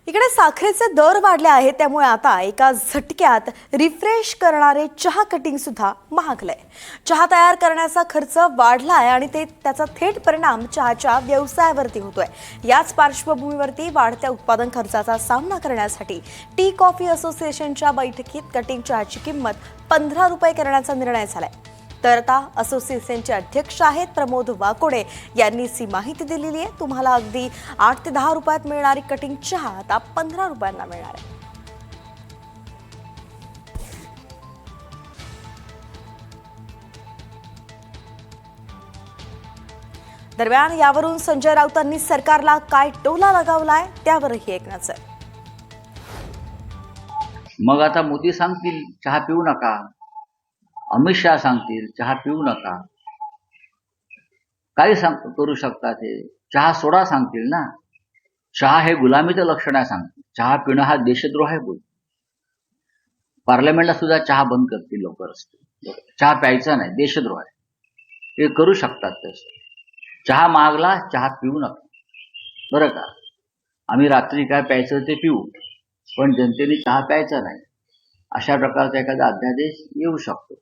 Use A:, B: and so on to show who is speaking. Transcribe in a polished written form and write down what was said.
A: इकडे साखरेचे दर वाढले आहेत, त्यामुळे आता एका झटक्यात रिफ्रेश करणारे चहा कटिंग सुद्धा महागलंय. चहा तयार करण्याचा खर्च वाढलाय आणि त्याचा थेट परिणाम चहाच्या व्यवसायावरती होतोय. याच पार्श्वभूमीवरती वाढत्या उत्पादन खर्चाचा सामना करण्यासाठी टी कॉफी असोसिएशनच्या बैठकीत कटिंग चहाची किंमत 15 रुपये करण्याचा निर्णय झालाय. तर आता असोसिएशनचे अध्यक्ष आहेत प्रमोद वाकोडे यांनी ही माहिती दिलेली आहे. तुम्हाला अगदी 8 ते 10 रुपयात मिळणारी कटिंग चहा आता 15 रुपयांना मिळणार आहे. दरम्यान यावरून संजय राऊतांनी सरकारला काय टोला लगावलाय त्यावरही एक नजर.
B: मग आता मोदी सांगतील चहा पिऊ नका, अमित शहा सांगतील चहा पिऊ नका, काय करू शकतात हे, चहा सोडा सांगतील ना. चहा हे गुलामीचं लक्षण आहे सांगतील. चहा पिणं हा देशद्रोह आहे बोल. पार्लमेंटला सुद्धा चहा बंद करतील लोक रस्ते. चहा प्यायचा नाही, देशद्रोह आहे. हे करू शकतात तसं. चहा मागला, चहा पिऊ नका बरं का. आम्ही रात्री काय प्यायचं ते पिऊ, पण जनतेने चहा प्यायचा नाही, अशा प्रकारचा एखादा अध्यादेश येऊ शकतो.